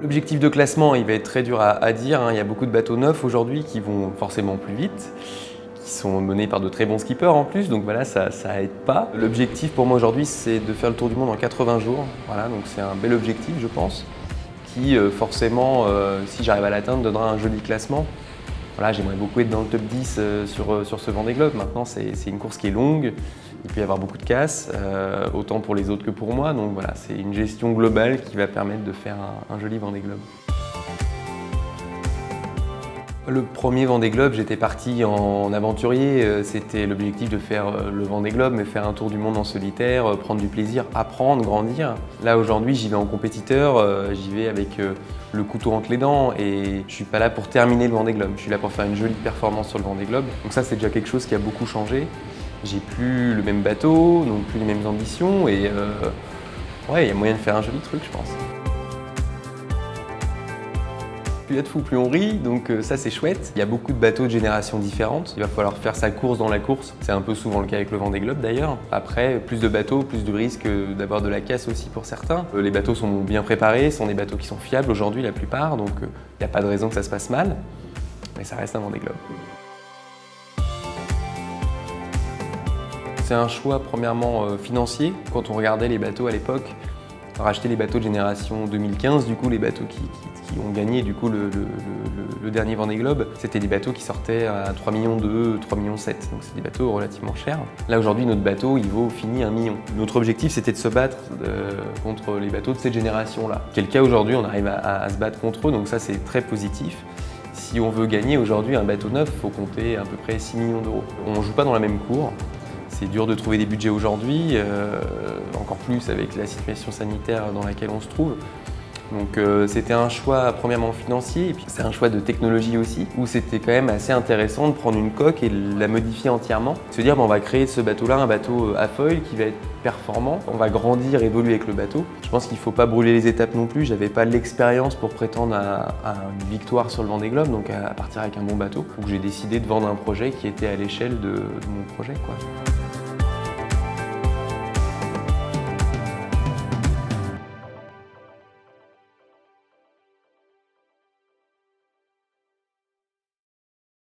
L'objectif de classement, il va être très dur à dire. Il y a beaucoup de bateaux neufs aujourd'hui qui vont forcément plus vite, qui sont menés par de très bons skippers en plus, donc voilà, ça aide pas. L'objectif pour moi aujourd'hui, c'est de faire le tour du monde en 80 jours. Voilà, donc c'est un bel objectif, je pense, qui forcément, si j'arrive à l'atteindre, donnera un joli classement. Voilà, j'aimerais beaucoup être dans le top 10 sur ce Vendée Globe. Maintenant, c'est une course qui est longue, il peut y avoir beaucoup de casse, autant pour les autres que pour moi. Donc voilà, c'est une gestion globale qui va permettre de faire un joli Vendée Globe. Le premier Vendée Globe, j'étais parti en aventurier. C'était l'objectif de faire le Vendée Globe, mais faire un tour du monde en solitaire, prendre du plaisir, apprendre, grandir. Là aujourd'hui, j'y vais en compétiteur, j'y vais avec le couteau entre les dents et je suis pas là pour terminer le Vendée Globe. Je suis là pour faire une jolie performance sur le Vendée Globe. Donc ça, c'est déjà quelque chose qui a beaucoup changé. J'ai plus le même bateau, donc plus les mêmes ambitions et ouais, il y a moyen de faire un joli truc, je pense. Plus il y a de fous, plus on rit, donc ça c'est chouette. Il y a beaucoup de bateaux de générations différentes. Il va falloir faire sa course dans la course. C'est un peu souvent le cas avec le Vendée Globe d'ailleurs. Après, plus de bateaux, plus de risques d'avoir de la casse aussi pour certains. Les bateaux sont bien préparés, sont des bateaux qui sont fiables aujourd'hui la plupart, donc il n'y a pas de raison que ça se passe mal. Mais ça reste un Vendée Globe. C'est un choix premièrement financier. Quand on regardait les bateaux à l'époque, racheter les bateaux de génération 2015, du coup les bateaux qui ont gagné du coup le dernier Vendée Globe, c'était des bateaux qui sortaient à 3,2 millions, 3,7 millions, donc c'est des bateaux relativement chers. Là aujourd'hui notre bateau il vaut fini 1 million. Notre objectif c'était de se battre contre les bateaux de cette génération-là. Quel cas aujourd'hui on arrive à se battre contre eux, donc ça c'est très positif. Si on veut gagner aujourd'hui un bateau neuf, il faut compter à peu près 6 millions d'euros. On ne joue pas dans la même cour. C'est dur de trouver des budgets aujourd'hui, encore plus avec la situation sanitaire dans laquelle on se trouve. Donc c'était un choix premièrement financier, et puis c'est un choix de technologie aussi, où c'était quand même assez intéressant de prendre une coque et de la modifier entièrement. Se dire, on va créer de ce bateau-là un bateau à foil qui va être performant, on va grandir, évoluer avec le bateau. Je pense qu'il ne faut pas brûler les étapes non plus, j'avais pas l'expérience pour prétendre à une victoire sur le Vendée Globe, donc à partir avec un bon bateau. Donc j'ai décidé de vendre un projet qui était à l'échelle de mon projet, quoi.